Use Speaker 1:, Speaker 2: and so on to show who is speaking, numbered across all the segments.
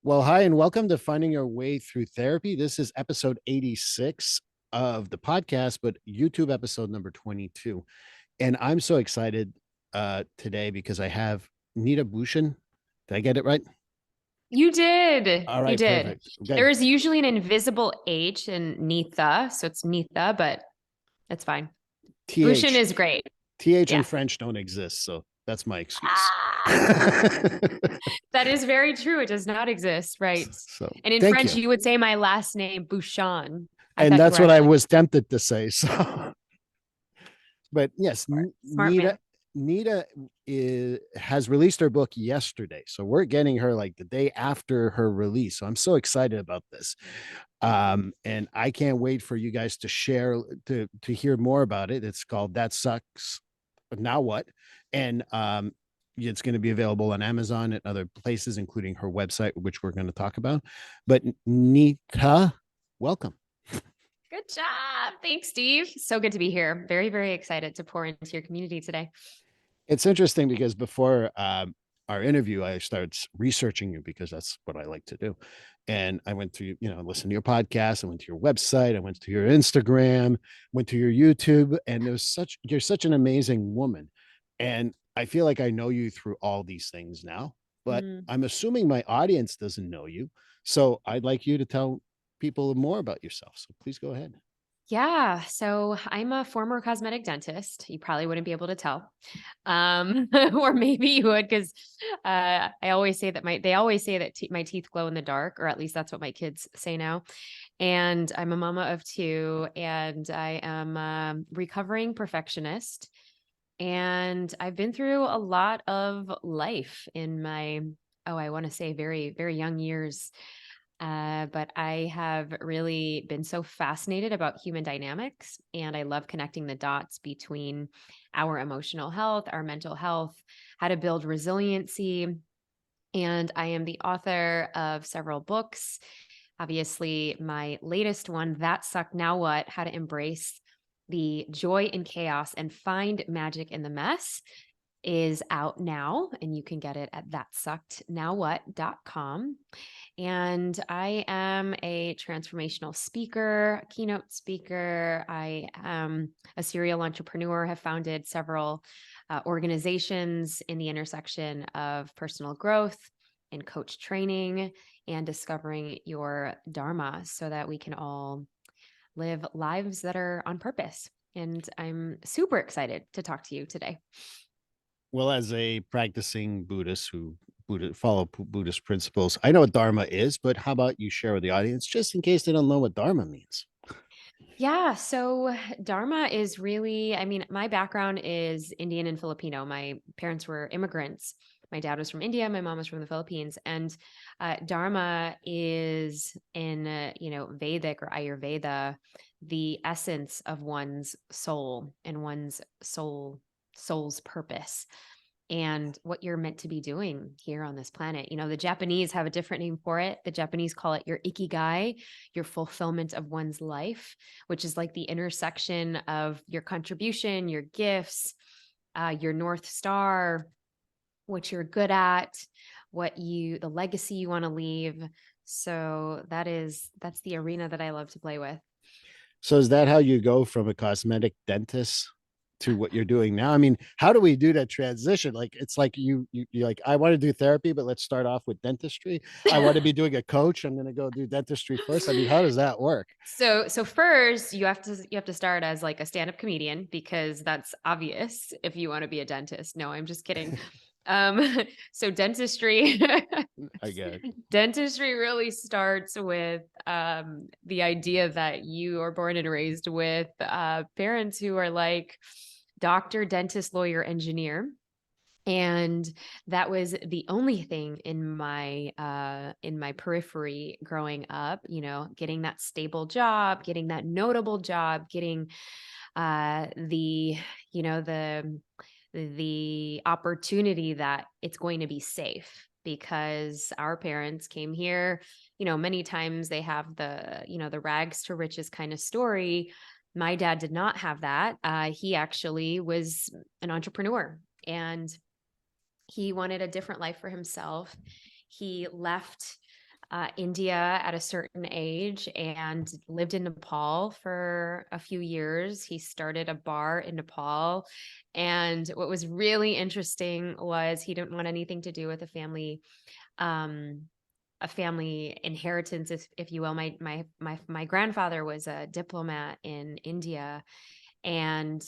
Speaker 1: Well, hi, and welcome to Finding Your Way Through Therapy. This is episode 86 of the podcast, but YouTube episode number 22. And I'm so excited today because I have Neeta Bhushan. Did I get it right?
Speaker 2: You did.
Speaker 1: All
Speaker 2: You
Speaker 1: right,
Speaker 2: did.
Speaker 1: perfect. Okay.
Speaker 2: There is usually an invisible H in Neetha, so it's Neetha, but it's fine. Bhushan
Speaker 1: TH.
Speaker 2: is great.
Speaker 1: TH and
Speaker 2: Yeah.
Speaker 1: French don't exist. So that's my excuse.
Speaker 2: Ah, that is very true. It does not exist, right?
Speaker 1: So
Speaker 2: And in
Speaker 1: thank
Speaker 2: French,
Speaker 1: you.
Speaker 2: you would say my last name, Bhushan. I
Speaker 1: And
Speaker 2: thought you
Speaker 1: that's
Speaker 2: were
Speaker 1: what I
Speaker 2: actually
Speaker 1: was tempted to say. So but yes,
Speaker 2: smart
Speaker 1: Nita
Speaker 2: man.
Speaker 1: Nita has released her book yesterday, so we're getting her like the day after her release. So I'm so excited about this, and I can't wait for you guys to share to hear more about it. It's called "That Sucks, but Now What," and it's going to be available on Amazon and other places, including her website, which we're going to talk about. But Nita, welcome.
Speaker 2: Good job. Thanks, Steve. So good to be here. Very, very excited to pour into your community today.
Speaker 1: It's interesting because before our interview, I started researching you because that's what I like to do. And I went to, listen to your podcast. I went to your website. I went to your Instagram, went to your YouTube. And you're such an amazing woman. And I feel like I know you through all these things now, but
Speaker 2: Mm.
Speaker 1: I'm assuming my audience doesn't know you. So I'd like you to tell people more about yourself. So please go ahead.
Speaker 2: Yeah, so I'm a former cosmetic dentist. You probably wouldn't be able to tell. Or maybe you would, because I always say that they always say that my teeth glow in the dark, or at least that's what my kids say now. And I'm a mama of two, and I am a recovering perfectionist. And I've been through a lot of life in my, oh, I want to say very, very young years. But I have really been so fascinated about human dynamics, and I love connecting the dots between our emotional health, our mental health, how to build resiliency. And I am the author of several books. Obviously, my latest one, That Suck Now What? How to Embrace the Joy in Chaos and Find Magic in the Mess, is out now, and you can get it at thatsuckednowwhat.com. And I am a transformational speaker, keynote speaker. I am a serial entrepreneur, have founded several organizations in the intersection of personal growth and coach training and discovering your dharma so that we can all live lives that are on purpose. And I'm super excited to talk to you today.
Speaker 1: Well, as a practicing Buddhist who follow Buddhist principles, I know what Dharma is, but how about you share with the audience just in case they don't know what Dharma means?
Speaker 2: Yeah, so Dharma is really, I mean, my background is Indian and Filipino. My parents were immigrants. My dad was from India, my mom was from the Philippines. And Dharma is in, Vedic or Ayurveda, the essence of one's soul and one's soul's purpose and what you're meant to be doing here on this planet. You know, the Japanese have a different name for it. The Japanese call it your ikigai, your fulfillment of one's life, which is like the intersection of your contribution, your gifts, your North Star, what you're good at, the legacy you want to leave. So that's the arena that I love to play with.
Speaker 1: So, is that how you go from a cosmetic dentist to what you're doing now? I mean, how do we do that transition? Like, it's like you're like, I want to do therapy, but let's start off with dentistry. I want to be doing a coach. I'm going to go do dentistry first. I mean, how does that work?
Speaker 2: So first you have to start as like a stand-up comedian because that's obvious if you want to be a dentist. No, I'm just kidding. So dentistry
Speaker 1: I get it.
Speaker 2: dentistry really starts with the idea that you are born and raised with parents who are like doctor, dentist, lawyer, engineer, and that was the only thing in my periphery growing up, getting that stable job, getting that notable job, getting the the opportunity that it's going to be safe, because our parents came here, many times they have the rags to riches kind of story. My dad did not have that. He actually was an entrepreneur, and he wanted a different life for himself. He left India at a certain age and lived in Nepal for a few years. He started a bar in Nepal. And what was really interesting was he didn't want anything to do with um, a family inheritance, if you will. My grandfather was a diplomat in India and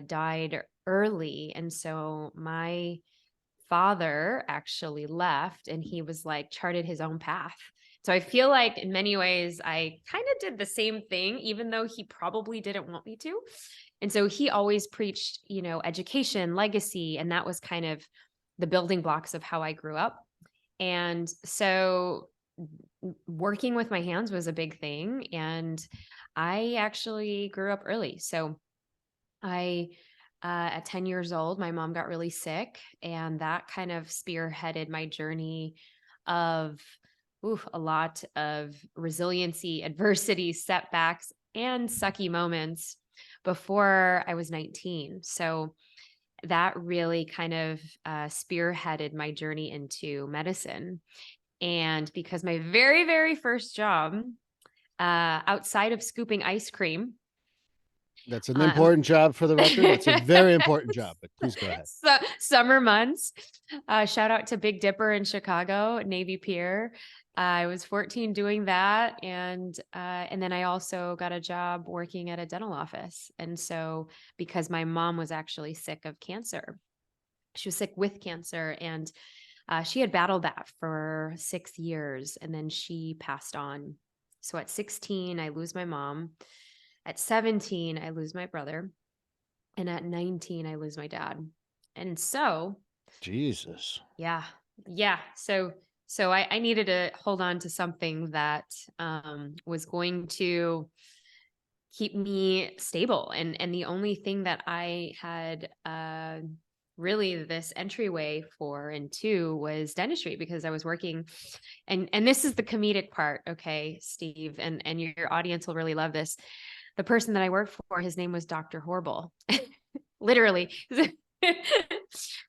Speaker 2: died early. And so my father actually left and he was like charted his own path. So I feel like in many ways I kind of did the same thing, even though he probably didn't want me to. And so he always preached, education, legacy, and that was kind of the building blocks of how I grew up. And so working with my hands was a big thing. And I actually grew up early. So I, at 10 years old, my mom got really sick, and that kind of spearheaded my journey of a lot of resiliency, adversity, setbacks, and sucky moments before I was 19. So that really kind of spearheaded my journey into medicine. And because my very, very first job outside of scooping ice cream,
Speaker 1: That's an
Speaker 2: um,
Speaker 1: important job for the record. That's a very important job, but please go ahead.
Speaker 2: summer months. Shout out to Big Dipper in Chicago, Navy Pier. I was 14 doing that, and then I also got a job working at a dental office. And so, because my mom was actually sick of cancer, she was sick with cancer, and she had battled that for 6 years, and then she passed on. So at 16, I lose my mom. At 17, I lose my brother. And at 19, I lose my dad. And so,
Speaker 1: Jesus.
Speaker 2: yeah, yeah. So I needed to hold on to something that was going to keep me stable. And the only thing that I had really this entryway for into was dentistry, because I was working, and this is the comedic part, okay, Steve, and your audience will really love this. The person that I worked for, his name was Dr. Horrible. Literally.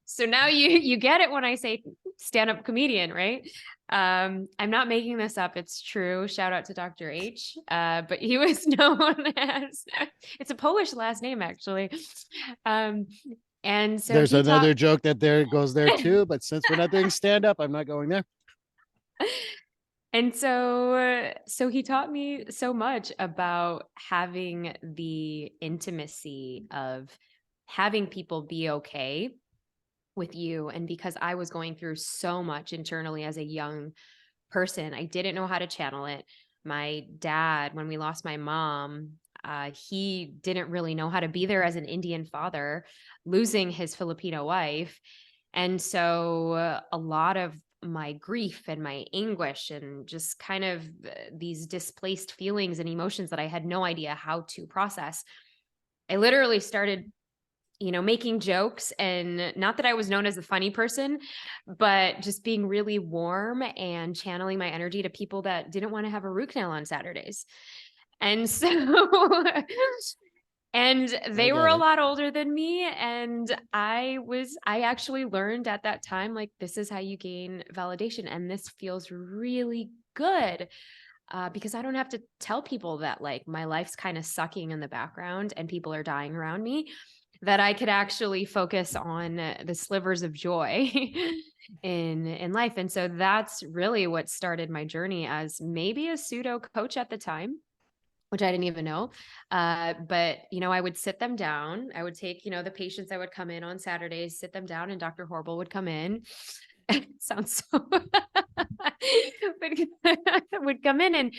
Speaker 2: So now you get it when I say stand-up comedian, right? I'm not making this up. It's true. Shout out to Dr. H. But he was known as, it's a Polish last name, actually. Um, and so
Speaker 1: There's
Speaker 2: he taught
Speaker 1: another joke that there goes there too, but since we're not doing stand up, I'm not going there.
Speaker 2: And so he taught me so much about having the intimacy of having people be okay with you. And because I was going through so much internally as a young person, I didn't know how to channel it. My dad, when we lost my mom, he didn't really know how to be there as an Indian father, losing his Filipino wife. And so a lot of my grief and my anguish and just kind of these displaced feelings and emotions that I had no idea how to process, I literally started making jokes, and not that I was known as a funny person, but just being really warm and channeling my energy to people that didn't want to have a root canal on Saturdays. And so, and
Speaker 1: I
Speaker 2: they were
Speaker 1: get
Speaker 2: a
Speaker 1: it.
Speaker 2: lot older than me. And I actually learned at that time, like, this is how you gain validation. And this feels really good. Because I don't have to tell people that like my life's kind of sucking in the background and people are dying around me, that I could actually focus on the slivers of joy in life. And so that's really what started my journey as maybe a pseudo coach at the time, which I didn't even know. But I would sit them down. I would take, the patients that would come in on Saturdays, sit them down, and Dr. Horrible would come in. Sounds so would come in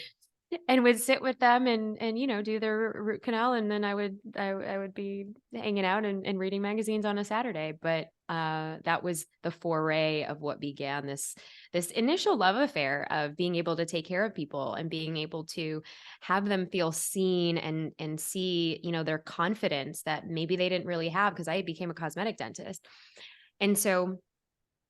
Speaker 2: and would sit with them and do their root canal, and then I would be hanging out and reading magazines on a Saturday. But that was the foray of what began this initial love affair of being able to take care of people and being able to have them feel seen and see their confidence that maybe they didn't really have, because I became a cosmetic dentist. And so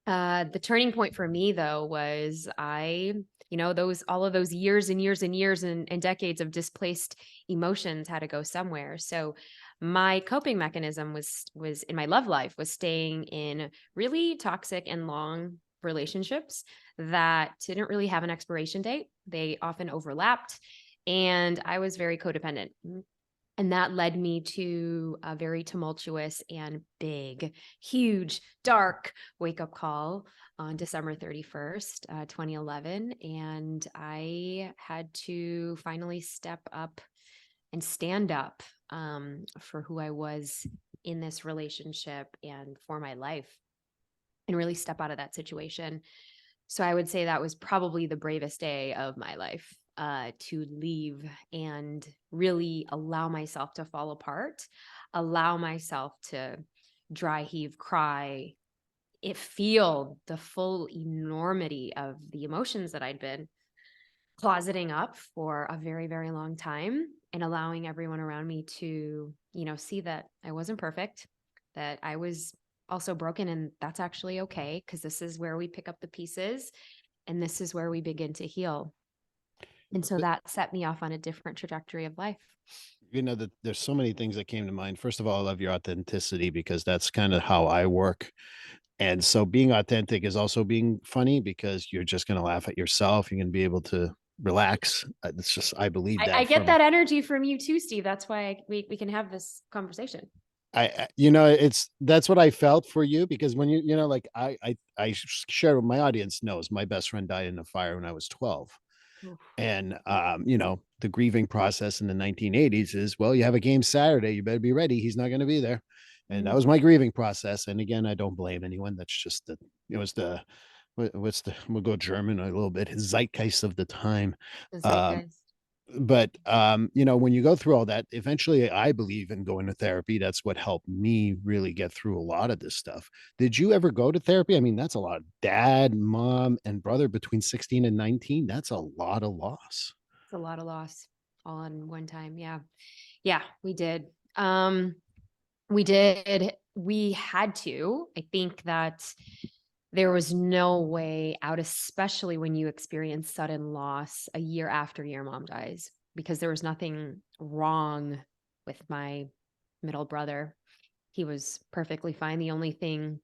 Speaker 2: the turning point for me, though, was all of those years and years and years and decades of displaced emotions had to go somewhere. So my coping mechanism was in my love life was staying in really toxic and long relationships that didn't really have an expiration date. They often overlapped, and I was very codependent. And that led me to a very tumultuous and big, huge, dark wake up call on December 31st, 2011. And I had to finally step up and stand up for who I was in this relationship and for my life, and really step out of that situation. So I would say that was probably the bravest day of my life, to leave and really allow myself to fall apart, allow myself to dry heave, cry, feel the full enormity of the emotions that I'd been closeting up for a very, very long time, and allowing everyone around me to, see that I wasn't perfect, that I was also broken, and that's actually okay, because this is where we pick up the pieces and this is where we begin to heal. And so that set me off on a different trajectory of life.
Speaker 1: That there's so many things that came to mind. First of all, I love your authenticity because that's kind of how I work. And so being authentic is also being funny because you're just going to laugh at yourself. You're going to be able to relax. It's just, I believe
Speaker 2: I
Speaker 1: that
Speaker 2: get
Speaker 1: from,
Speaker 2: that energy from you too, Steve. That's why we can have this conversation.
Speaker 1: it's, that's what I felt for you because when like I share with my audience knows my best friend died in a fire when I was 12.
Speaker 2: Oof.
Speaker 1: And the grieving process in the 1980s is, well, you have a game Saturday, you better be ready. He's not going to be there. And that
Speaker 2: Mm,
Speaker 1: was my grieving process. And again, I don't blame anyone. That's just it's the what's the we'll go German a little bit, zeitgeist of the time.
Speaker 2: the
Speaker 1: Um,
Speaker 2: zeitgeist.
Speaker 1: but when you go through all that, eventually I believe in going to therapy. That's what helped me really get through a lot of this stuff. Did you ever go to therapy? I mean, that's a lot. Dad, mom, and brother between 16 and 19. That's a lot of loss.
Speaker 2: It's a lot of loss all in one time. Yeah. Yeah, we did. Um, we did. We had to. I think that there was no way out, especially when you experience sudden loss a year after your mom dies, because there was nothing wrong with my middle brother. He was perfectly fine. The only thing,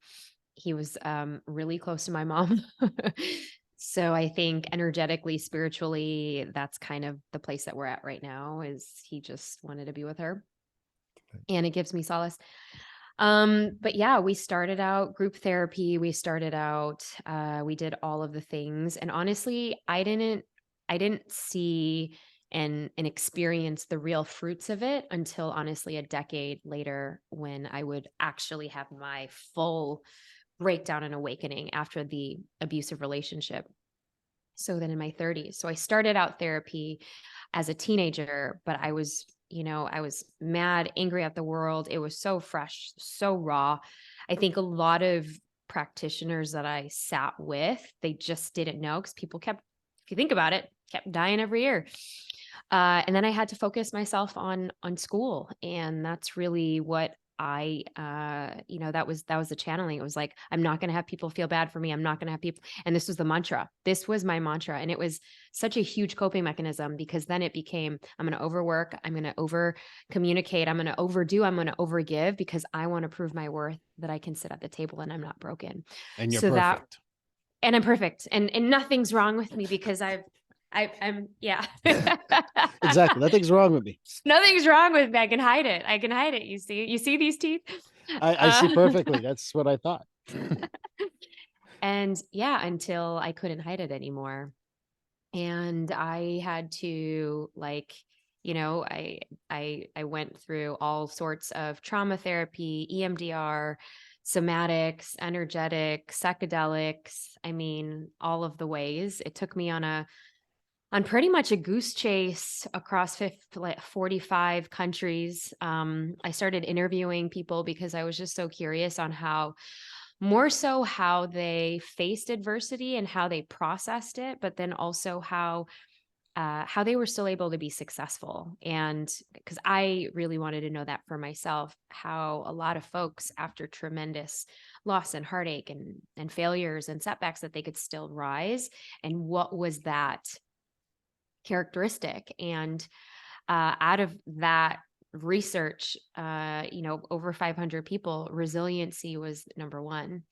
Speaker 2: he was really close to my mom. So I think energetically, spiritually, that's kind of the place that we're at right now, is he just wanted to be with her. And it gives me solace. But yeah, we started out group therapy. We started out, we did all of the things. And honestly, I didn't see and experience the real fruits of it until honestly a decade later, when I would actually have my full breakdown and awakening after the abusive relationship. So then in my 30s. So I started out therapy as a teenager, but I was mad, angry at the world. It was so fresh, so raw. I think a lot of practitioners that I sat with, they just didn't know, because people kept, if you think about it, kept dying every year. And then I had to focus myself on school, and that's really what that was the channeling. It was like, I'm not going to have people feel bad for me. I'm not going to have people. And this was the mantra. This was my mantra. And it was such a huge coping mechanism, because then it became, I'm going to overwork. I'm going to over communicate. I'm going to overdo. I'm going to overgive, because I want to prove my worth, that I can sit at the table and I'm not broken.
Speaker 1: And you're
Speaker 2: So that,
Speaker 1: perfect.
Speaker 2: and I'm perfect, and nothing's wrong with me, because I'm yeah.
Speaker 1: Exactly. Nothing's wrong with me.
Speaker 2: Nothing's wrong with me. I can hide it. I can hide it. You see these teeth?
Speaker 1: I see
Speaker 2: Uh,
Speaker 1: perfectly. That's what I thought.
Speaker 2: and yeah, until I couldn't hide it anymore. And I had to, like, I went through all sorts of trauma therapy, EMDR, somatics, energetic, psychedelics. I mean, all of the ways. It took me on pretty much a goose chase across 45 countries. I started interviewing people, because I was just so curious on more so how they faced adversity and how they processed it, but then also how they were still able to be successful. And because I really wanted to know that for myself, how a lot of folks, after tremendous loss and heartache and failures and setbacks, that they could still rise, and what was that characteristic. And out of that research, over 500 people, resiliency was number one.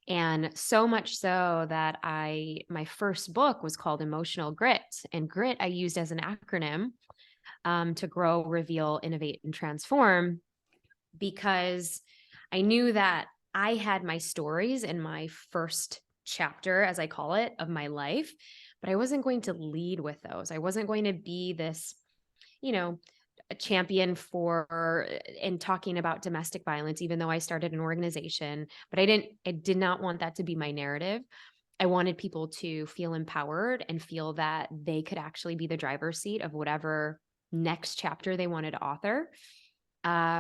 Speaker 2: And so much so that my first book was called Emotional Grit, and grit I used as an acronym, to grow, reveal, innovate, and transform, because I knew that I had my stories in my first chapter, as I call it, of my life, but I wasn't going to lead with those. I wasn't going to be this, you know, a champion for and talking about domestic violence, even though I started an organization, but I did not want that to be my narrative. I wanted people to feel empowered and feel that they could actually be the driver's seat of whatever next chapter they wanted to author,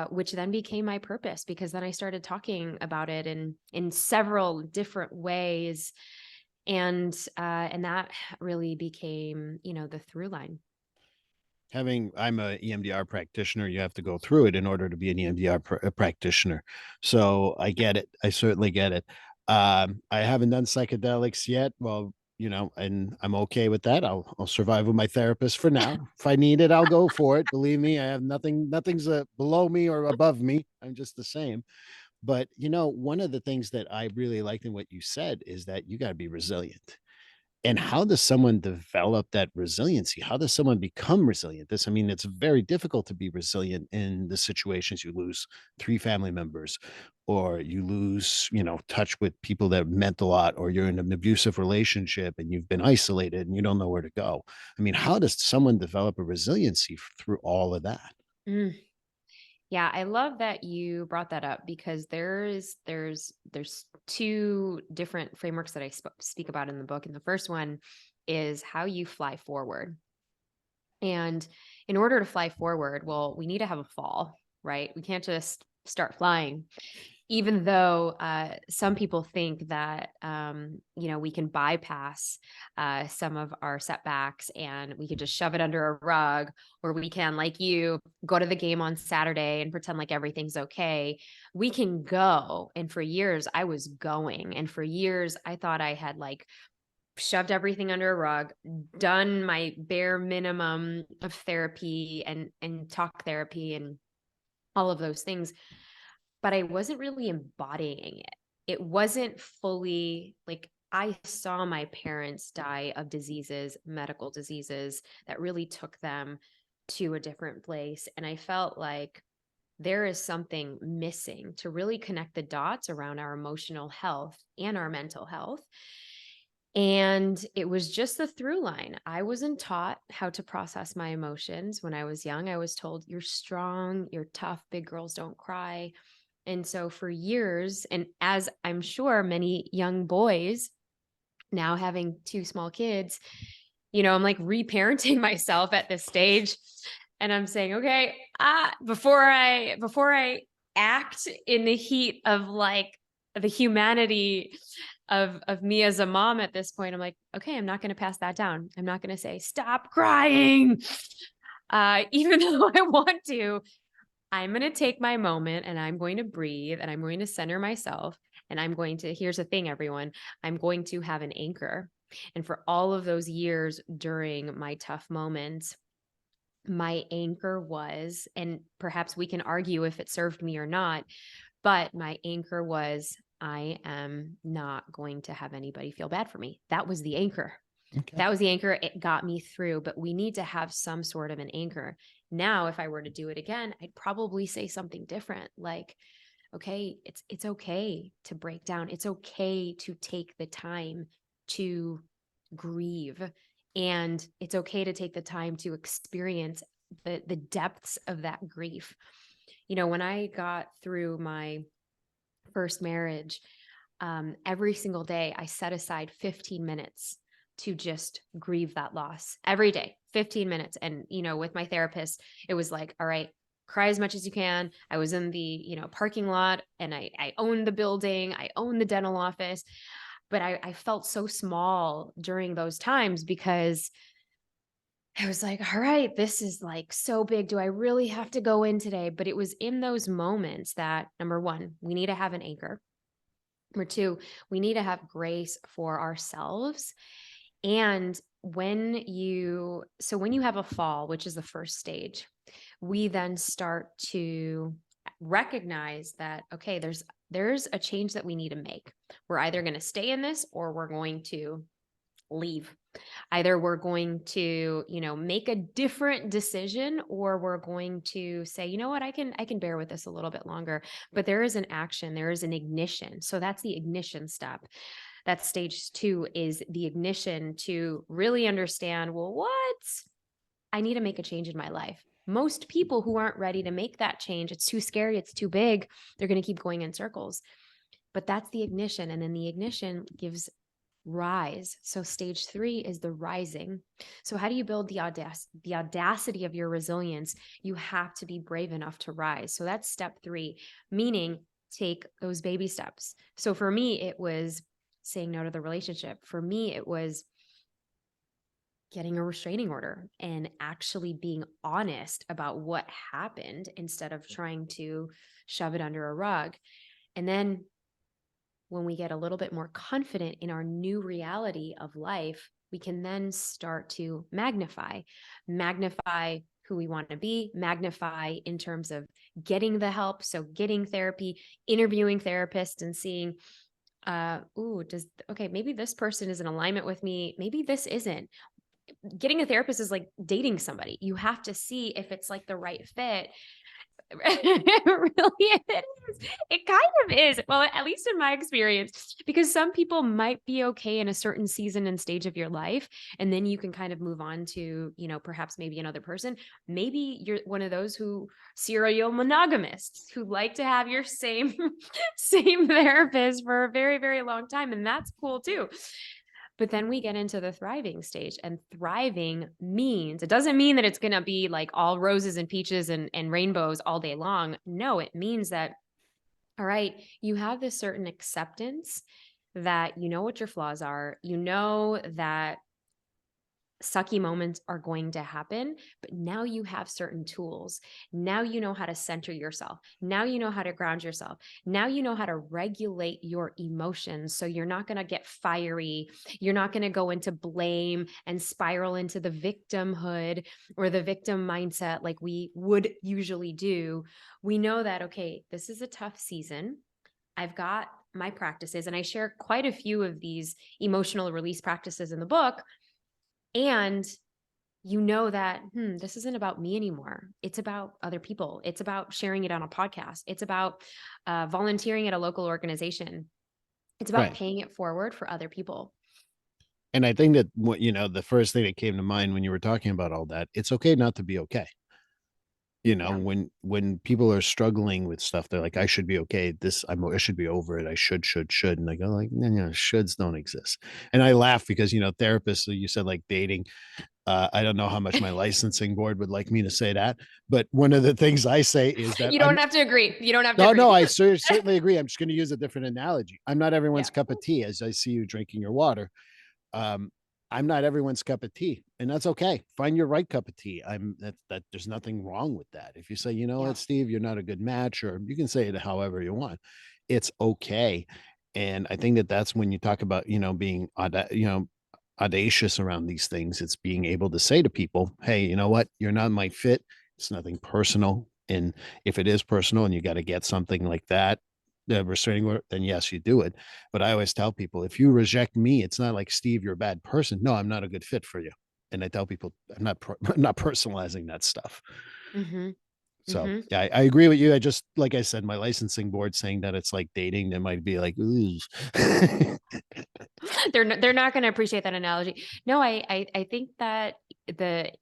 Speaker 2: which then became my purpose, because then I started talking about it in several different ways, and that really became, the through line.
Speaker 1: I'm a EMDR practitioner. You have to go through it in order to be an practitioner. So I get it. I certainly get it. I haven't done psychedelics yet. Well, and I'm okay with that. I'll survive with my therapist for now. If I need it, I'll go for it. Believe me, I have nothing's below me or above me. I'm just the same. But one of the things that I really liked in what you said is that you got to be resilient. And how does someone develop that resiliency? How does someone become resilient? I mean, it's very difficult to be resilient in the situations you lose three family members, or you lose, touch with people that meant a lot, or you're in an abusive relationship and you've been isolated and you don't know where to go. I mean, how does someone develop a resiliency through all of that?
Speaker 2: Mm. Yeah, I love that you brought that up, because there's two different frameworks that I speak about in the book, and the first one is how you fly forward. And in order to fly forward, well, we need to have a fall, right? We can't just start flying, even though some people think that we can bypass some of our setbacks and we can just shove it under a rug, or we can, like you, go to the game on Saturday and pretend like everything's okay. We can go, and for years I was going, and for years I thought I had like shoved everything under a rug, done my bare minimum of therapy and talk therapy and all of those things, but I wasn't really embodying it. It wasn't fully like, I saw my parents die of diseases, medical diseases that really took them to a different place. And I felt like there is something missing to really connect the dots around our emotional health and our mental health. And it was just the through line. I wasn't taught how to process my emotions when I was young. I was told, you're strong, you're tough, big girls don't cry. And so for years, and as I'm sure many young boys now having two small kids, I'm like reparenting myself at this stage. And I'm saying, okay, before I act in the heat of like the humanity of me as a mom at this point, I'm like, okay, I'm not going to pass that down. I'm not going to say, stop crying. Even though I want to, I'm going to take my moment and I'm going to breathe and I'm going to center myself. And here's the thing, everyone, I'm going to have an anchor. And for all of those years during my tough moments, my anchor was, and perhaps we can argue if it served me or not, but my anchor was, I am not going to have anybody feel bad for me. That was the anchor.
Speaker 1: Okay.
Speaker 2: That was the anchor. It got me through, but we need to have some sort of an anchor. Now, if I were to do it again, I'd probably say something different. Like, okay, it's okay to break down. It's okay to take the time to grieve. And it's okay to take the time to experience the depths of that grief. When I got through my first marriage, every single day I set aside 15 minutes to just grieve that loss every day, 15 minutes. And, with my therapist, it was like, all right, cry as much as you can. I was in the, parking lot, and I owned the building. I owned the dental office, but I felt so small during those times, because I was like, all right, this is like so big. Do I really have to go in today? But it was in those moments that, number one, we need to have an anchor. Number two, we need to have grace for ourselves. And when you have a fall, which is the first stage, we then start to recognize that, okay, there's a change that we need to make. We're either going to stay in this or we're going to leave. Either we're going to, make a different decision, or we're going to say, you know what, I can bear with this a little bit longer. But there is an action, there is an ignition. So that's the ignition step. That's stage 2, is the ignition to really understand, well, what? I need to make a change in my life. Most people who aren't ready to make that change, it's too scary, it's too big, they're going to keep going in circles. But that's the ignition. And then the ignition gives rise. So stage 3 is the rising. So how do you build the audacity of your resilience? You have to be brave enough to rise. So that's step 3, meaning take those baby steps. So for me, it was saying no to the relationship. For me, it was getting a restraining order and actually being honest about what happened instead of trying to shove it under a rug. And then when we get a little bit more confident in our new reality of life, we can then start to magnify who we want to be, magnify in terms of getting the help. So getting therapy, interviewing therapists and seeing, maybe this person is in alignment with me. Maybe this isn't. Getting a therapist is like dating somebody. You have to see if it's like the right fit. It really is. It kind of is. Well, at least in my experience, because some people might be okay in a certain season and stage of your life, and then you can kind of move on to, perhaps maybe another person. Maybe you're one of those who serial monogamists who like to have your same same therapist for a very, very long time, and that's cool too. But then we get into the thriving stage, and thriving means, it doesn't mean that it's going to be like all roses and peaches and rainbows all day long. No, it means that, all right, you have this certain acceptance that you know what your flaws are, you know that sucky moments are going to happen, but now you have certain tools. Now you know how to center yourself. Now you know how to ground yourself. Now you know how to regulate your emotions. So you're not going to get fiery. You're not going to go into blame and spiral into the victimhood or the victim mindset like we would usually do. We know that, okay, this is a tough season. I've got my practices, and I share quite a few of these emotional release practices in the book. And you know that, this isn't about me anymore. It's about other people. It's about sharing it on a podcast. It's about volunteering at a local organization. It's about
Speaker 1: Right.
Speaker 2: paying it forward for other people.
Speaker 1: And I think that what, the first thing that came to mind when you were talking about all that, it's okay not to be okay.
Speaker 2: Yeah.
Speaker 1: When people are struggling with stuff, they're like, I should be okay. I should be over it. I should. And I go like, no, shoulds don't exist. And I laugh because, therapists, so you said like dating. I don't know how much my licensing board would like me to say that, but one of the things I say is that
Speaker 2: You don't have to agree. You don't have to
Speaker 1: no,
Speaker 2: agree.
Speaker 1: I certainly agree. I'm just going to use a different analogy. I'm not everyone's
Speaker 2: Yeah.
Speaker 1: cup of tea as I see you drinking your water. Um, I'm not everyone's cup of tea, and that's okay. Find your right cup of tea. That there's nothing wrong with that. If you say,
Speaker 2: Yeah.
Speaker 1: what, Steve, you're not a good match, or you can say it however you want, it's okay. And I think that that's when you talk about, being, audacious around these things. It's being able to say to people, hey, you know what, you're not my fit. It's nothing personal. And if it is personal and you got to get something like that, the restraining order, then yes, you do it. But I always tell people, if you reject me, it's not like, Steve, you're a bad person. No, I'm not a good fit for you. And I tell people, I'm not personalizing that stuff.
Speaker 2: Mm-hmm.
Speaker 1: So
Speaker 2: Mm-hmm.
Speaker 1: yeah, I agree with you. I just, like I said, my licensing board saying that it's like dating, they might be like, ooh.
Speaker 2: They're not going to appreciate that analogy. No, I think that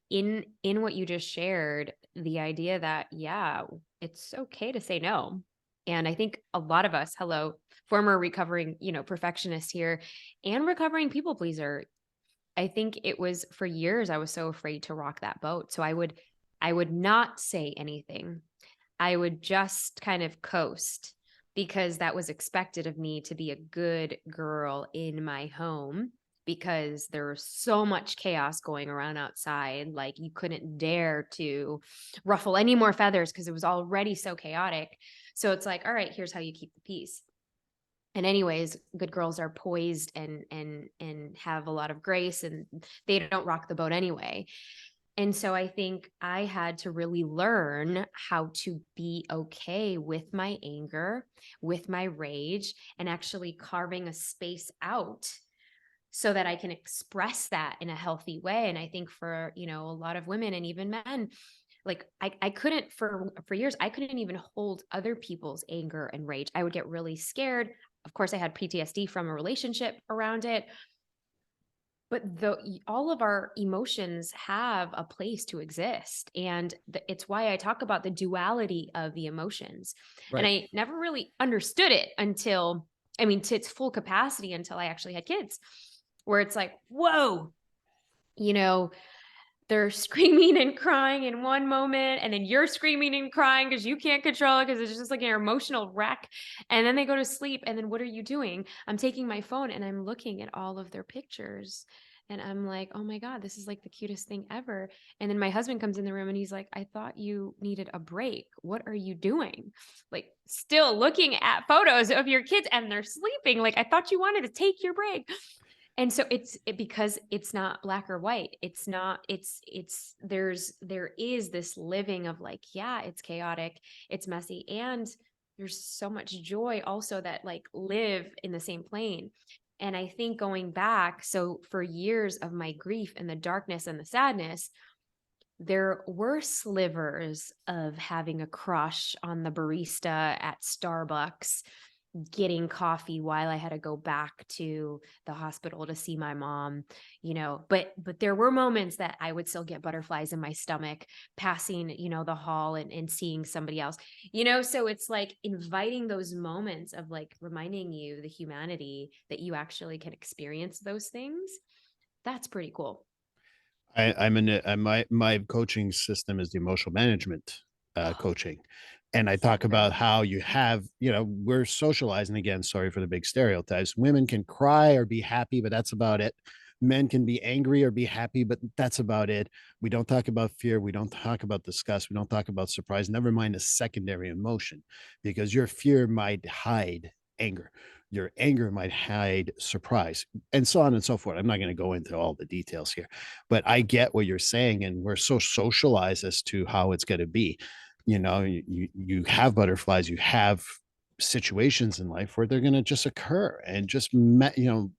Speaker 2: in what you just shared, the idea that, yeah, it's okay to say no. And I think a lot of us, hello, former recovering, perfectionist here and recovering people pleaser. I think it was for years I was so afraid to rock that boat. So I would not say anything. I would just kind of coast because that was expected of me to be a good girl in my home, because there was so much chaos going around outside. Like you couldn't dare to ruffle any more feathers because it was already so chaotic. So it's like, all right, here's how you keep the peace. And anyways, good girls are poised and have a lot of grace, and they don't rock the boat anyway. And so I think I had to really learn how to be okay with my anger, with my rage, and actually carving a space out so that I can express that in a healthy way. And I think for, a lot of women and even men, like I couldn't for years, I couldn't even hold other people's anger and rage. I would get really scared. Of course, I had PTSD from a relationship around it, but all of our emotions have a place to exist, and it's why I talk about the duality of the emotions. And
Speaker 1: Right.
Speaker 2: I never really understood it until, I mean, to its full capacity, until I actually had kids, where it's like, whoa, you know they're screaming and crying in one moment, and then you're screaming and crying because you can't control it, because it's just like an emotional wreck. And then they go to sleep, and then what are you doing? I'm taking my phone and I'm looking at all of their pictures, and I'm like, oh my god, this is like the cutest thing ever. And then my husband comes in the room and he's like, I thought you needed a break. What are you doing? Like, still looking at photos of your kids and they're sleeping. Like, I thought you wanted to take your break. And so because it's not black or white. It's not, there is this living of like, yeah, it's chaotic, it's messy, and there's so much joy also that like live in the same plane. And I think going back, so for years of my grief and the darkness and the sadness, there were slivers of having a crush on the barista at Starbucks, getting coffee while I had to go back to the hospital to see my mom, but there were moments that I would still get butterflies in my stomach passing, the hall and seeing somebody else, so it's like inviting those moments of like reminding you the humanity that you actually can experience those things. That's pretty cool.
Speaker 1: I'm in my coaching system is the emotional management
Speaker 2: Oh,
Speaker 1: coaching. And I
Speaker 2: so
Speaker 1: talk about
Speaker 2: good.
Speaker 1: how you have, we're socializing again. Sorry for the big stereotypes. Women can cry or be happy, but that's about it. Men can be angry or be happy, but that's about it. We don't talk about fear. We don't talk about disgust. We don't talk about surprise. Never mind a secondary emotion, because your fear might hide anger. Your anger might hide surprise, and so on and so forth. I'm not going to go into all the details here, but I get what you're saying, and we're so socialized as to how it's going to be. You have butterflies, you have situations in life where they're going to just occur and just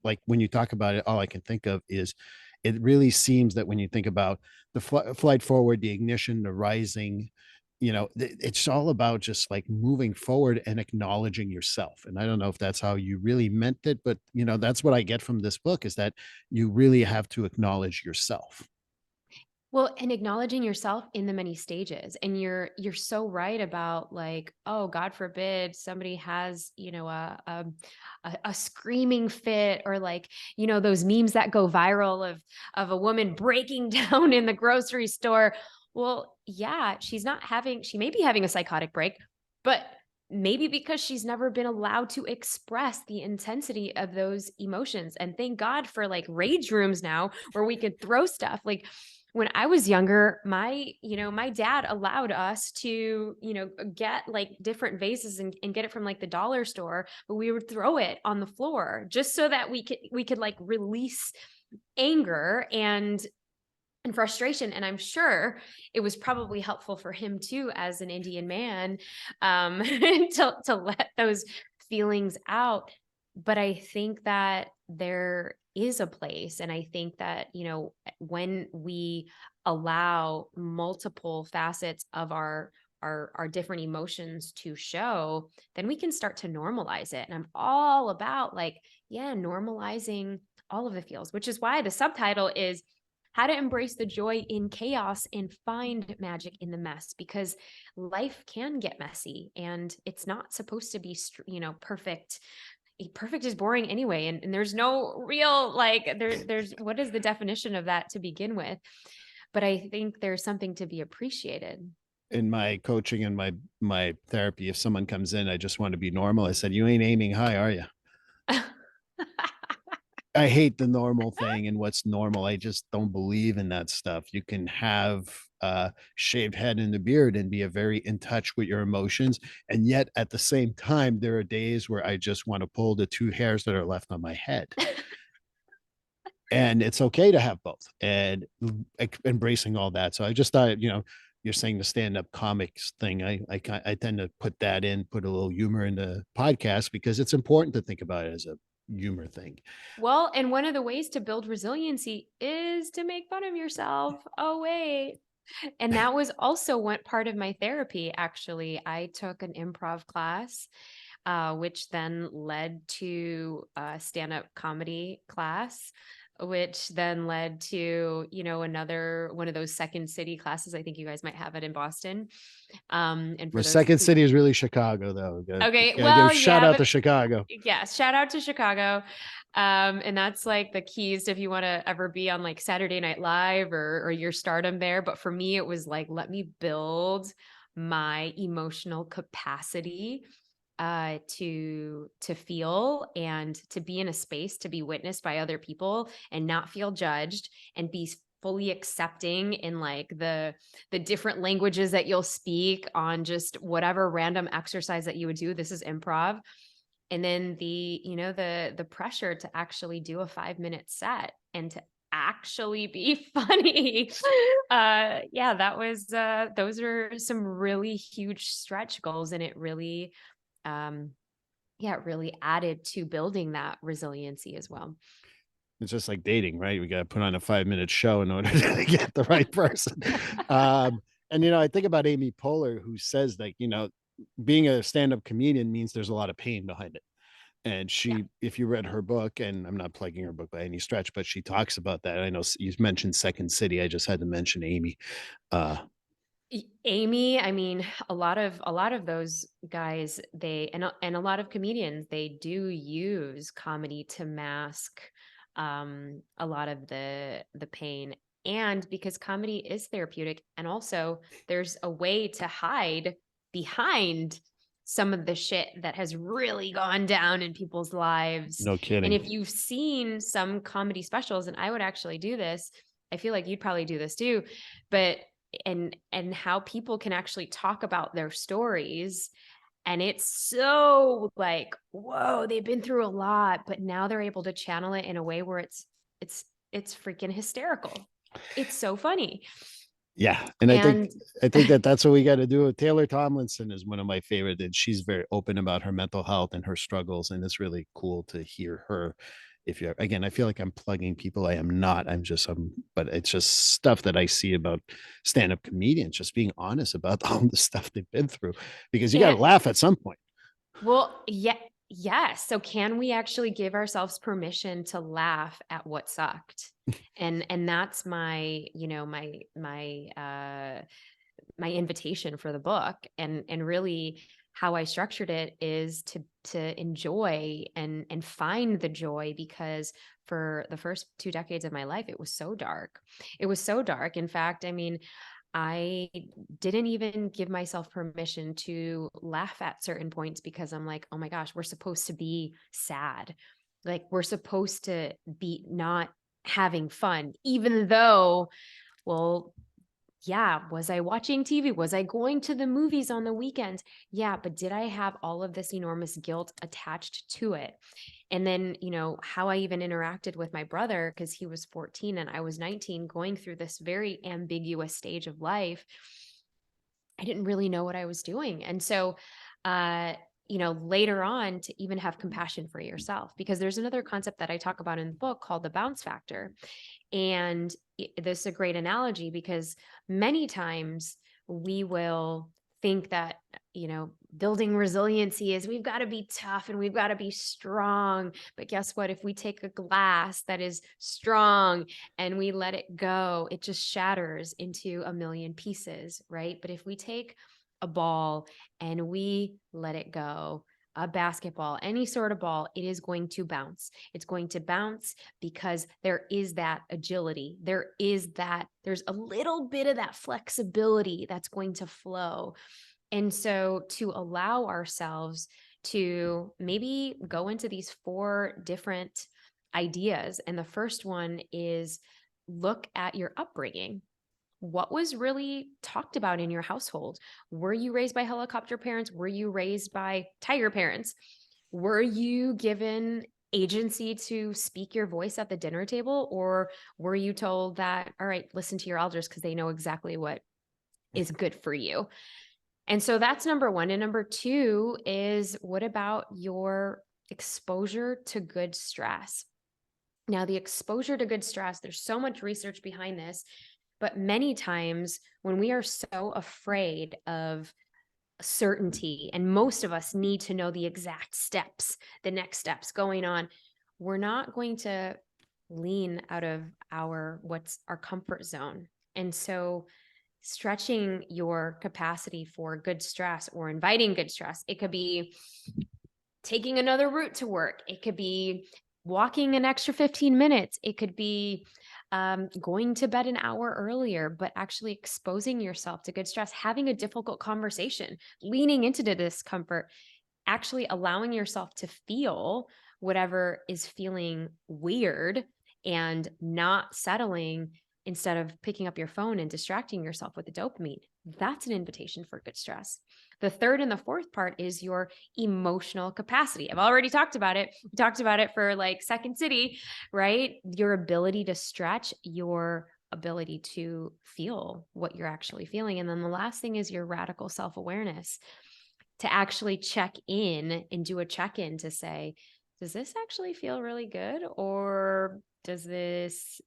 Speaker 1: like when you talk about it, all I can think of is it really seems that when you think about the flight forward, the ignition, the rising, it's all about just like moving forward and acknowledging yourself. And I don't know if that's how you really meant it, but that's what I get from this book, is that you really have to acknowledge yourself.
Speaker 2: Well, and acknowledging yourself in the many stages. And you're so right about like, oh, God forbid somebody has, a screaming fit, or like, those memes that go viral of a woman breaking down in the grocery store. Well, yeah, she may be having a psychotic break, but maybe because she's never been allowed to express the intensity of those emotions. And thank God for like rage rooms now where we could throw stuff. Like, when I was younger, my dad allowed us to, get like different vases and get it from like the dollar store, but we would throw it on the floor just so that we could like release anger and frustration. And I'm sure it was probably helpful for him too, as an Indian man, to let those feelings out. But I think that there is a place. And I think that, when we allow multiple facets of our different emotions to show, then we can start to normalize it. And I'm all about like, yeah, normalizing all of the feels, which is why the subtitle is how to embrace the joy in chaos and find magic in the mess, because life can get messy and it's not supposed to be perfect. Perfect is boring anyway, and there's no real like there's what is the definition of that to begin with? But I think there's something to be appreciated.
Speaker 1: In my coaching and my therapy, if someone comes in, I just want to be normal, I said, you ain't aiming high, are you? I hate the normal thing and what's normal. I just don't believe in that stuff. You can have a shaved head and a beard and be a very in touch with your emotions. And yet at the same time, there are days where I just want to pull the two hairs that are left on my head. and it's okay to have both, and embracing all that. So I just thought, you're saying the stand-up comics thing. I tend to put a little humor in the podcast because it's important to think about it as a humor thing.
Speaker 2: Well, and one of the ways to build resiliency is to make fun of yourself. Oh, wait. And that was also one part of my therapy. Actually, I took an improv class, which then led to a stand-up comedy class, which then led to, another one of those second city classes. I think you guys might have it in Boston. And
Speaker 1: The
Speaker 2: for those
Speaker 1: second
Speaker 2: who,
Speaker 1: city is really Chicago, though.
Speaker 2: okay,
Speaker 1: Gotta give a
Speaker 2: well,
Speaker 1: shout
Speaker 2: yeah,
Speaker 1: out to
Speaker 2: but
Speaker 1: Chicago.
Speaker 2: yes, shout out to Chicago. And that's like the keys if you want to ever be on like Saturday Night Live or your stardom there. But for me, it was like, let me build my emotional capacity to feel and to be in a space to be witnessed by other people and not feel judged and be fully accepting in like the different languages that you'll speak on just whatever random exercise that you would do. This is improv. And then the pressure to actually do a 5-minute set and to actually be funny. Yeah, that was those are some really huge stretch goals, and it really yeah, it really added to building that resiliency as well.
Speaker 1: It's just like dating, right? We got to put on a 5-minute show in order to get the right person. And I think about Amy Poehler, who says that being a stand-up comedian means there's a lot of pain behind it. And
Speaker 2: Yeah.
Speaker 1: if you read her book, and I'm not plugging her book by any stretch, but she talks about that. I know you mentioned Second City. I just had to mention Amy.
Speaker 2: Amy, I mean, a lot of those guys, they and a lot of comedians, they do use comedy to mask a lot of the pain. And because comedy is therapeutic, and also there's a way to hide behind some of the shit that has really gone down in people's lives.
Speaker 1: No
Speaker 2: And
Speaker 1: kidding.
Speaker 2: if you've seen some comedy specials, and I would actually do this, I feel like you'd probably do this too, but and how people can actually talk about their stories, and it's so like, whoa, they've been through a lot, but now they're able to channel it in a way where it's freaking hysterical. It's so funny.
Speaker 1: Yeah, and
Speaker 2: And
Speaker 1: I think that that's what we got to do. Taylor Tomlinson is one of my favorite, and she's very open about her mental health and her struggles, and it's really cool to hear her. If you're again, I feel like I'm plugging people. I am not. But it's just stuff that I see about stand-up comedians just being honest about all the stuff they've been through, because you got to
Speaker 2: and
Speaker 1: laugh at some point.
Speaker 2: well, yeah, yes. So can we actually give ourselves permission to laugh at what sucked? And that's my, my invitation for the book, and really how I structured it is to enjoy and find the joy, because for the first 2 decades of my life it was so dark. It was so dark. In fact, I mean, I didn't even give myself permission to laugh at certain points, because I'm like, oh my gosh, we're supposed to be sad, like we're supposed to be not having fun, even though, well, yeah, was I watching TV? Was I going to the movies on the weekends? Yeah, but did I have all of this enormous guilt attached to it? And then, how I even interacted with my brother, because he was 14 and I was 19, going through this very ambiguous stage of life. I didn't really know what I was doing. And so, later on, to even have compassion for yourself, because there's another concept that I talk about in the book called the bounce factor. And this is a great analogy, because many times we will think that, building resiliency is we've got to be tough and we've got to be strong. But guess what? If we take a glass that is strong and we let it go, it just shatters into a million pieces, right? But if we take a ball and we let it go, a basketball, any sort of ball, it is going to bounce. It's going to bounce because there is that agility. There's a little bit of that flexibility that's going to flow. And so to allow ourselves to maybe go into these 4 different ideas. And the first one is look at your upbringing. What was really talked about in your household? Were you raised by helicopter parents? Were you raised by tiger parents? Were you given agency to speak your voice at the dinner table? Or were you told that, all right, listen to your elders because they know exactly what is good for you? And so that's number one. And number two is, what about your exposure to good stress? Now, the exposure to good stress, there's so much research behind this, but many times when we are so afraid of certainty, and most of us need to know the exact steps, the next steps going on, we're not going to lean out of what's our comfort zone. And so stretching your capacity for good stress or inviting good stress, it could be taking another route to work. It could be walking an extra 15 minutes. It could be going to bed an hour earlier, but actually exposing yourself to good stress, having a difficult conversation, leaning into the discomfort, actually allowing yourself to feel whatever is feeling weird and not settling instead of picking up your phone and distracting yourself with the dopamine. That's an invitation for good stress. The third and the fourth part is your emotional capacity. I've already talked about it. We talked about it for like Second City, right? Your ability to stretch, your ability to feel what you're actually feeling. And then the last thing is your radical self-awareness, to actually check in and do a check-in to say, does this actually feel really good? Or does this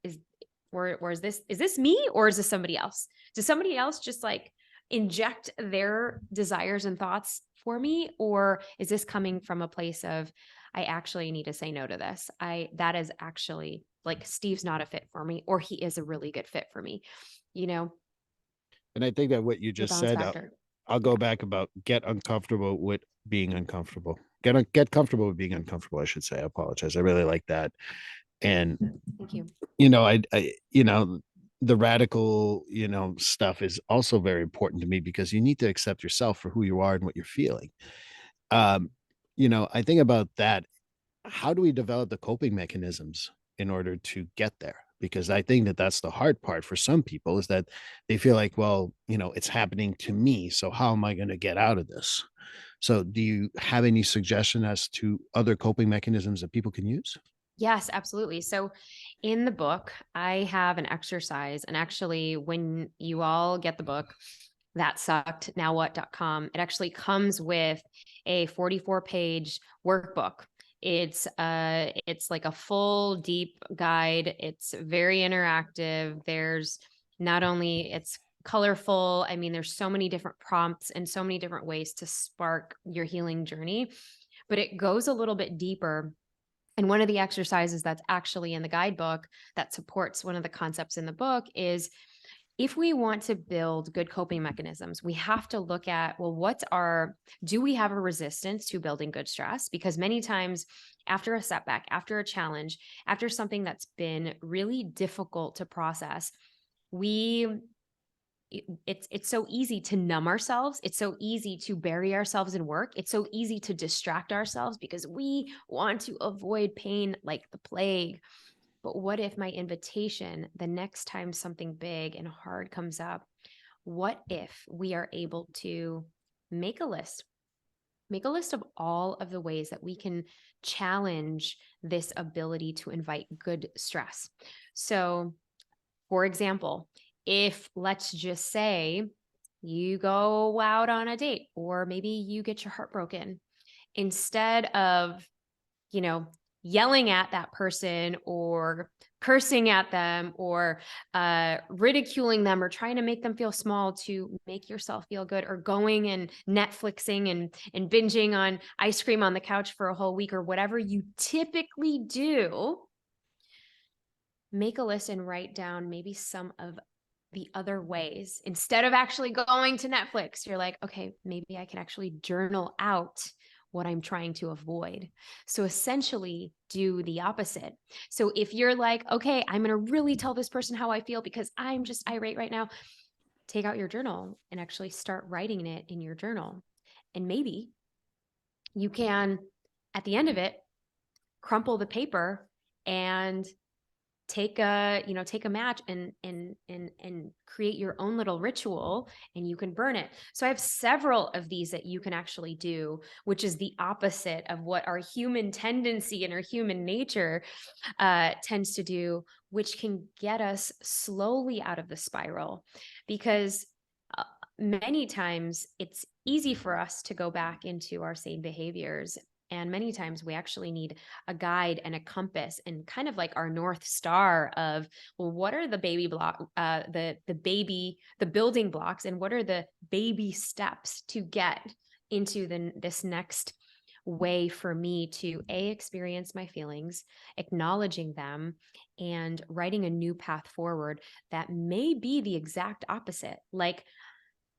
Speaker 2: or is this me, or is this somebody else? Does somebody else just like inject their desires and thoughts for me? Or is this coming from a place of, I actually need to say no to this. That is actually like, Steve's not a fit for me, or he is a really good fit for me, you know,
Speaker 1: And I think that what you
Speaker 2: the
Speaker 1: just
Speaker 2: balance
Speaker 1: said,
Speaker 2: factor.
Speaker 1: I'll go back about get uncomfortable with being uncomfortable. Get comfortable with being uncomfortable, I should say. I apologize. I really like that. And
Speaker 2: Thank you.
Speaker 1: the radical, stuff is also very important to me because you need to accept yourself for who you are and what you're feeling. Um, I think about that. How do we develop the coping mechanisms in order to get there? Because I think that that's the hard part for some people, is that they feel like, well, it's happening to me. So how am I going to get out of this? So do you have any suggestion as to other coping mechanisms that people can use?
Speaker 2: Yes, absolutely. So in the book, I have an exercise. And actually, when you all get the book, that sucked, nowwhat.com, it actually comes with a 44-page workbook. It's like a full deep guide. It's very interactive. There's not only it's colorful, I mean, there's so many different prompts and so many different ways to spark your healing journey, but it goes a little bit deeper. And one of the exercises that's actually in the guidebook that supports one of the concepts in the book is, if we want to build good coping mechanisms, we have to look at, well, do we have a resistance to building good stress? Because many times after a setback, after a challenge, after something that's been really difficult to process, we it's so easy to numb ourselves. It's so easy to bury ourselves in work. It's so easy to distract ourselves because we want to avoid pain like the plague. But what if my invitation, the next time something big and hard comes up, what if we are able to make a list? Make a list of all of the ways that we can challenge this ability to invite good stress. So, for example, if, let's just say, you go out on a date, or maybe you get your heart broken, instead of, you know, yelling at that person or cursing at them or ridiculing them or trying to make them feel small to make yourself feel good, or going and Netflixing and binging on ice cream on the couch for a whole week, or whatever you typically do, make a list and write down maybe some of the other ways. Instead of actually going to Netflix, you're like, okay, maybe I can actually journal out what I'm trying to avoid. So essentially do the opposite. So if you're like, okay, I'm going to really tell this person how I feel because I'm just irate right now, take out your journal and actually start writing it in your journal. And maybe you can, at the end of it, crumple the paper and take a match and create your own little ritual, and you can burn it. So I have several of these that you can actually do, which is the opposite of what our human tendency and our human nature tends to do, which can get us slowly out of the spiral. Because uh, many times it's easy for us to go back into our same behaviors. And many times we actually need a guide and a compass and kind of like our North Star of, well, what are the the building blocks, and what are the baby steps to get into this next way for me to experience my feelings, acknowledging them, and writing a new path forward that may be the exact opposite. Like,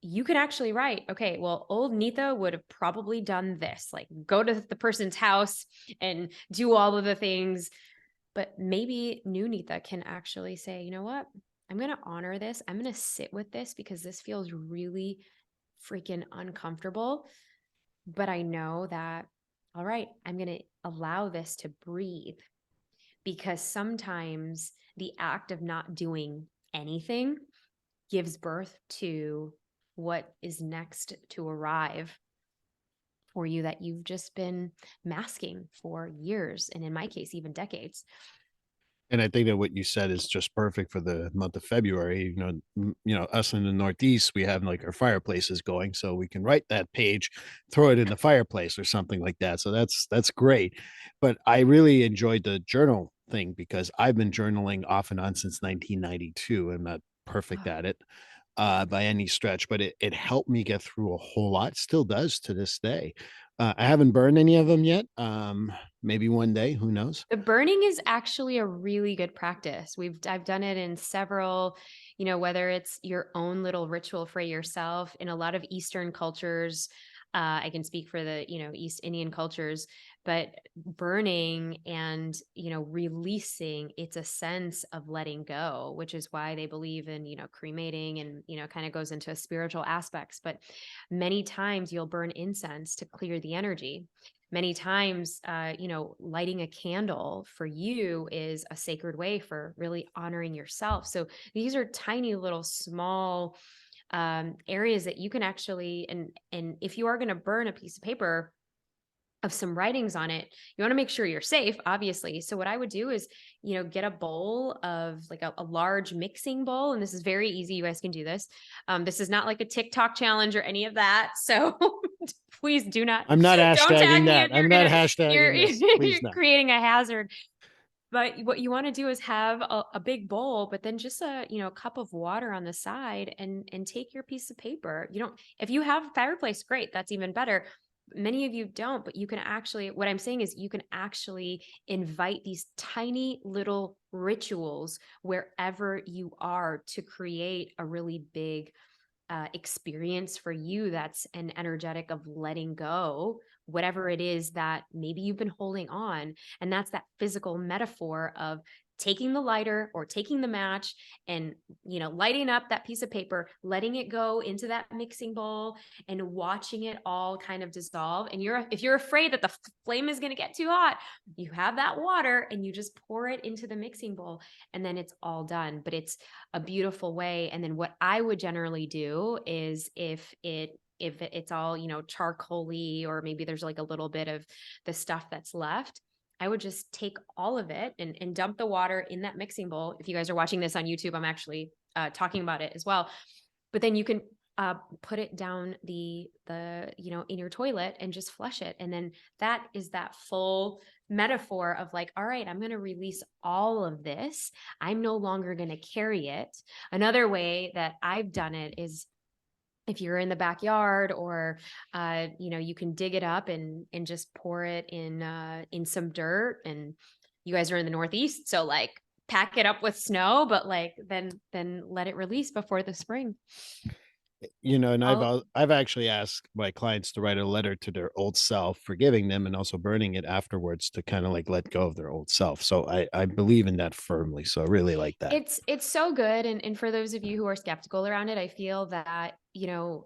Speaker 2: you can actually write, okay, well, old Neeta would have probably done this, like go to the person's house and do all of the things. But maybe new Neeta can actually say, you know what? I'm going to honor this. I'm going to sit with this because this feels really freaking uncomfortable. But I know that, all right, I'm going to allow this to breathe, because sometimes the act of not doing anything gives birth to what is next to arrive for you that you've just been masking for years. And in my case, even decades.
Speaker 1: And I think that what you said is just perfect for the month of February. Us in the Northeast, we have like our fireplaces going, so we can write that page, throw it in the fireplace or something like that. So that's great. But I really enjoyed the journal thing because I've been journaling off and on since 1992. I'm not perfect
Speaker 2: Oh,
Speaker 1: at it by any stretch, but it helped me get through a whole lot. Still does to this day. I haven't burned any of them yet. Maybe one day, who knows?
Speaker 2: the burning is actually a really good practice. I've done it in several, whether it's your own little ritual for yourself. In a lot of Eastern cultures, I can speak for the, East Indian cultures, but burning and, releasing, it's a sense of letting go, which is why they believe in, cremating and, kind of goes into spiritual aspects. But many times you'll burn incense to clear the energy. Many times, lighting a candle for you is a sacred way for really honoring yourself. So these are tiny little small areas that you can actually, and if you are going to burn a piece of paper of some writings on it, you want to make sure you're safe, obviously. So what I would do is, get a bowl of like a large mixing bowl. And this is very easy. You guys can do this. This is not like a TikTok challenge or any of that. So please do not,
Speaker 1: I'm not
Speaker 2: don't tag
Speaker 1: hashtagging
Speaker 2: me
Speaker 1: that.
Speaker 2: if
Speaker 1: I'm
Speaker 2: you're
Speaker 1: not
Speaker 2: you're,
Speaker 1: hashtagging this.
Speaker 2: you're
Speaker 1: Please no.
Speaker 2: creating a hazard. But what you want to do is have a big bowl, but then just a cup of water on the side, and take your piece of paper. You don't, if you have a fireplace, great, that's even better. Many of you don't, but you can actually, what I'm saying is you can actually invite these tiny little rituals wherever you are to create a really big experience for you that's an energetic of letting go whatever it is that maybe you've been holding on. And that's that physical metaphor of taking the lighter or taking the match and lighting up that piece of paper, letting it go into that mixing bowl and watching it all kind of dissolve. And if you're afraid that the flame is going to get too hot, you have that water and you just pour it into the mixing bowl, and then it's all done. But it's a beautiful way. And then what I would generally do is, if it's all, charcoaly, or maybe there's like a little bit of the stuff that's left, I would just take all of it and dump the water in that mixing bowl. If you guys are watching this on YouTube, I'm actually talking about it as well. But then you can put it down in your toilet and just flush it. And then that is that full metaphor of like, all right, I'm going to release all of this. I'm no longer going to carry it. Another way that I've done it is, if you're in the backyard, or you can dig it up and just pour it in some dirt. And you guys are in the Northeast, so like pack it up with snow, but like then let it release before the spring.
Speaker 1: And
Speaker 2: All
Speaker 1: I've actually asked my clients to write a letter to their old self, forgiving them and also burning it afterwards to kind of like let go of their old self. So I believe in that firmly. So I really like that.
Speaker 2: It's so good. And for those of you who are skeptical around it, I feel that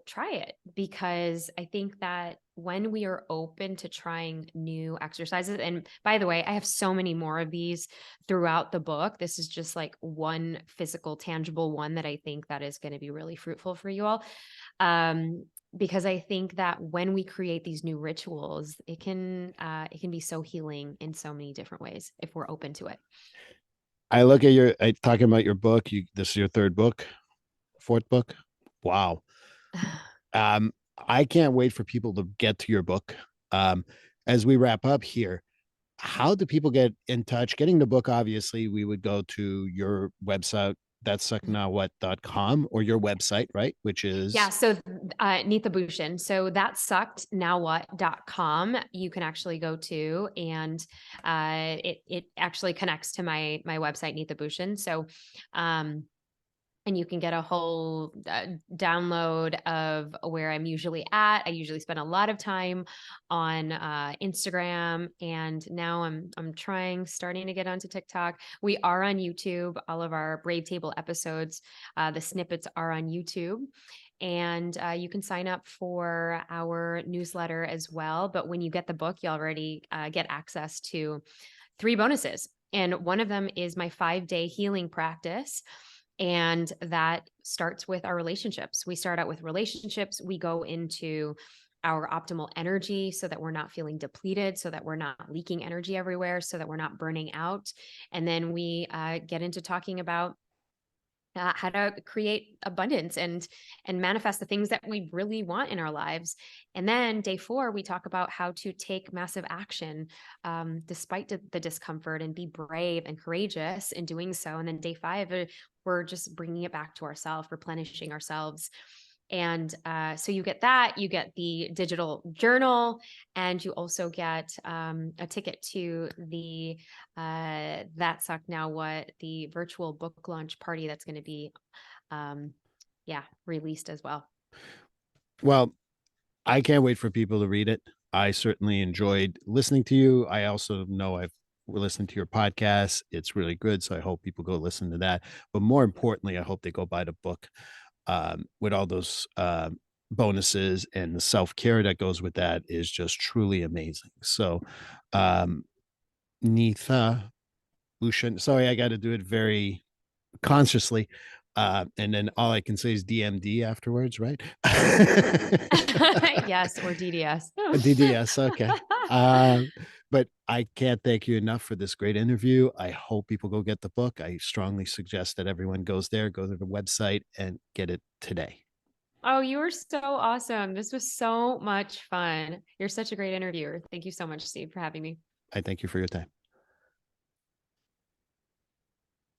Speaker 2: try it, because I think that when we are open to trying new exercises, and by the way, I have so many more of these throughout the book. This is just like one physical, tangible one that I think that is going to be really fruitful for you all. Um, because I think that when we create these new rituals, it can be so healing in so many different ways if we're open to it.
Speaker 1: I look at talking about your book. This is your third book, fourth book. Wow. Um, I can't wait for people to get to your book. Um, as we wrap up here, how do people get in touch? Getting the book, obviously, we would go to your website, that's sucknowwhat.com, or your website, right? Which
Speaker 2: Yeah,
Speaker 1: is
Speaker 2: so Neeta Bhushan. So that sucked now what.com you can actually go to, and it actually connects to my website, Neeta Bhushan. So and you can get a whole download of where I'm usually at. I usually spend a lot of time on Instagram, and now I'm starting to get onto TikTok. We are on YouTube. All of our Brave Table episodes, the snippets are on YouTube. And you can sign up for our newsletter as well. But when you get the book, you already get access to 3 bonuses. And one of them is my 5-day healing practice. And that starts with our relationships. We start out with relationships. We go into our optimal energy so that we're not feeling depleted, so that we're not leaking energy everywhere, so that we're not burning out. And then we get into talking about how to create abundance and manifest the things that we really want in our lives. And then day 4, we talk about how to take massive action despite the discomfort, and be brave and courageous in doing so. And then day 5, we're just bringing it back to ourselves, replenishing ourselves. And so you get that, you get the digital journal, and you also get a ticket to the That Suck Now What, the virtual book launch party that's going to be, released as well.
Speaker 1: well, I can't wait for people to read it. I certainly enjoyed listening to you. I also know I've listened to your podcast. It's really good. So I hope people go listen to that. But more importantly, I hope they go buy the book with all those bonuses, and the self care that goes with that is just truly amazing. So, Neeta Bhushan, sorry, I got to do it very consciously. And then all I can say is DMD afterwards, right?
Speaker 2: Yes, or DDS.
Speaker 1: DDS, okay. Uh, but I can't thank you enough for this great interview. I hope people go get the book. I strongly suggest that everyone goes there, go to the website, and get it today.
Speaker 2: Oh, you were so awesome. This was so much fun. You're such a great interviewer. Thank you so much, Steve, for having me.
Speaker 1: I thank you for your time.